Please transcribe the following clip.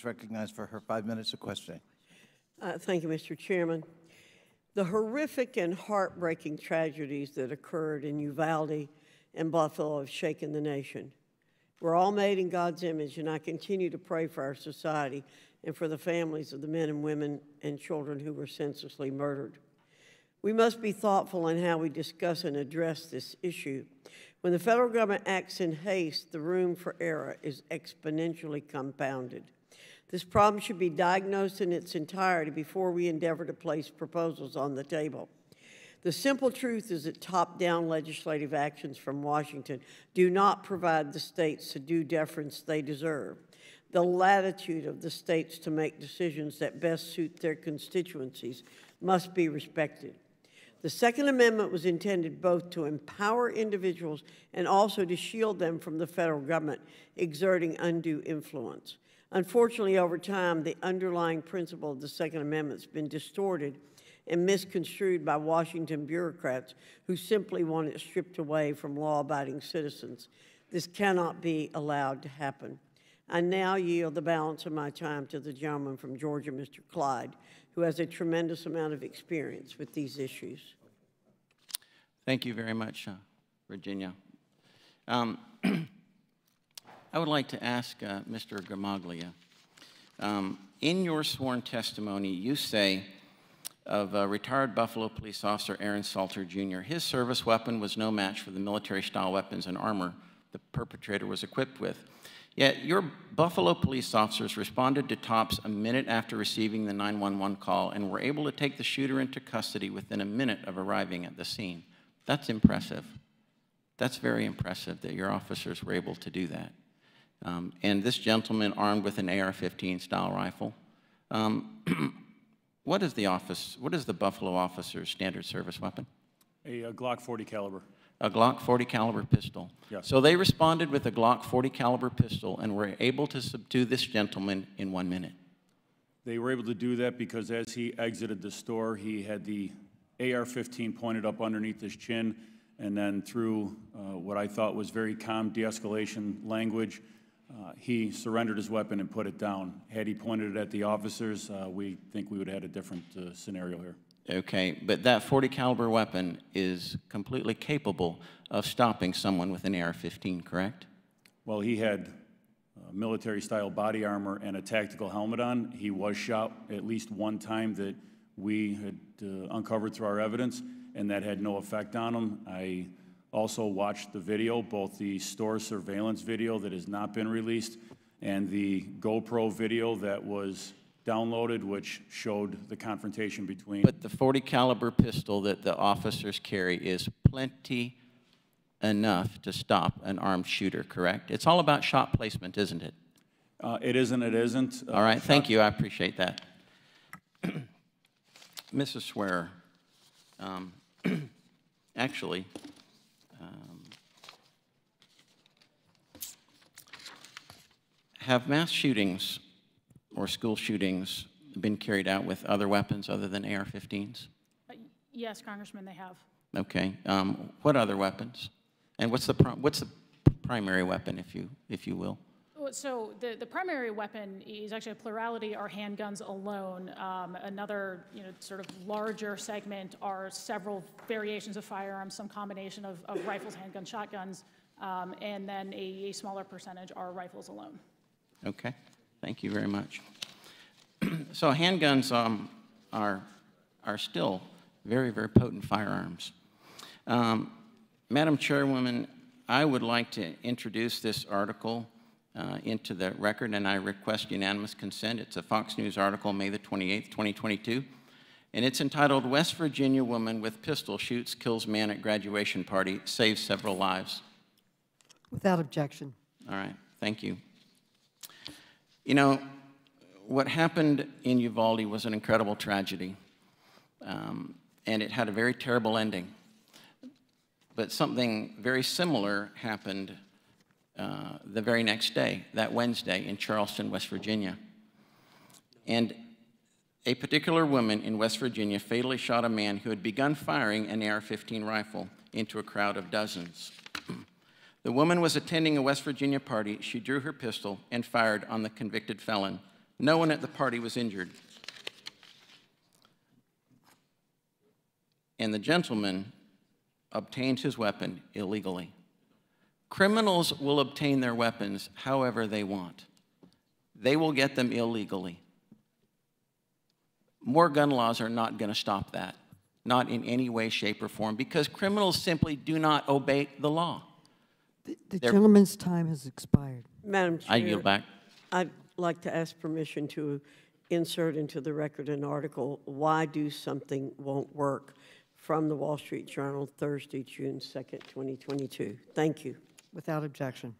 is recognized for her 5 minutes of questioning. Thank you, Mr. Chairman. The horrific and heartbreaking tragedies that occurred in Uvalde and Buffalo have shaken the nation. We're all made in God's image, and I continue to pray for our society and for the families of the men and women and children who were senselessly murdered. We must be thoughtful in how we discuss and address this issue. When the federal government acts in haste, the room for error is exponentially compounded. This problem should be diagnosed in its entirety before we endeavor to place proposals on the table. The simple truth is that top-down legislative actions from Washington do not provide the states the due deference they deserve. The latitude of the states to make decisions that best suit their constituencies must be respected. The Second Amendment was intended both to empower individuals and also to shield them from the federal government exerting undue influence. Unfortunately, over time, the underlying principle of the Second Amendment has been distorted and misconstrued by Washington bureaucrats who simply want it stripped away from law-abiding citizens. This cannot be allowed to happen. I now yield the balance of my time to the gentleman from Georgia, Mr. Clyde, who has a tremendous amount of experience with these issues. Thank you very much, Virginia. I would like to ask Mr. Gramaglia, in your sworn testimony, you say of retired Buffalo police officer Aaron Salter, Jr., his service weapon was no match for the military-style weapons and armor the perpetrator was equipped with. Yet your Buffalo police officers responded to Tops a minute after receiving the 911 call and were able to take the shooter into custody within a minute of arriving at the scene. That's impressive. That's very impressive that your officers were able to do that. And this gentleman armed with an AR-15 style rifle. What is the Buffalo officer's standard service weapon? A Glock 40 caliber. A Glock 40 caliber pistol. Yes. So they responded with a Glock 40 caliber pistol and were able to subdue this gentleman in 1 minute. They were able to do that because as he exited the store, he had the AR-15 pointed up underneath his chin, and then through what I thought was very calm de-escalation language, he surrendered his weapon and put it down. Had he pointed it at the officers, we think we would have had a different scenario here. Okay, but that 40 caliber weapon is completely capable of stopping someone with an AR-15, correct? Well, he had military-style body armor and a tactical helmet on. He was shot at least one time that we had uncovered through our evidence, and that had no effect on him. I also watched the video, both the store surveillance video that has not been released and the GoPro video that was downloaded, which showed the confrontation between. But the 40 caliber pistol that the officers carry is plenty enough to stop an armed shooter, correct? It's all about shot placement, isn't it? It isn't, it isn't. All right, thank you, I appreciate that. Mrs. Swearer, actually, have mass shootings or school shootings been carried out with other weapons other than AR-15s? Yes, Congressman, they have. Okay. What other weapons? And what's the primary weapon, if you will? So the primary weapon is actually a plurality are handguns alone. Another sort of larger segment are several variations of firearms, some combination of rifles, handguns, shotguns, and then a smaller percentage are rifles alone. Okay, thank you very much. So handguns are still very, very potent firearms. Madam Chairwoman, I would like to introduce this article into the record, and I request unanimous consent. It's a Fox News article, May the 28th, 2022, and it's entitled, "West Virginia Woman with Pistol Shoots Kills Man at Graduation Party, Saves Several Lives." Without objection. All right, thank you. You know, what happened in Uvalde was an incredible tragedy, and it had a very terrible ending. But something very similar happened the very next day, that Wednesday, in Charleston, West Virginia. And a particular woman in West Virginia fatally shot a man who had begun firing an AR-15 rifle into a crowd of dozens. The woman was attending a West Virginia party. She drew her pistol and fired on the convicted felon, No one at the party was injured. And the gentleman obtained his weapon illegally. Criminals will obtain their weapons however they want. They will get them illegally. More gun laws are not going to stop that, not in any way, shape, or form, because criminals simply do not obey the law. The gentleman's time has expired. Madam Chair. I yield back. I'd like to ask permission to insert into the record an article, Why Do Something Won't Work, from the Wall Street Journal, Thursday, June 2nd, 2022. Thank you. Without objection.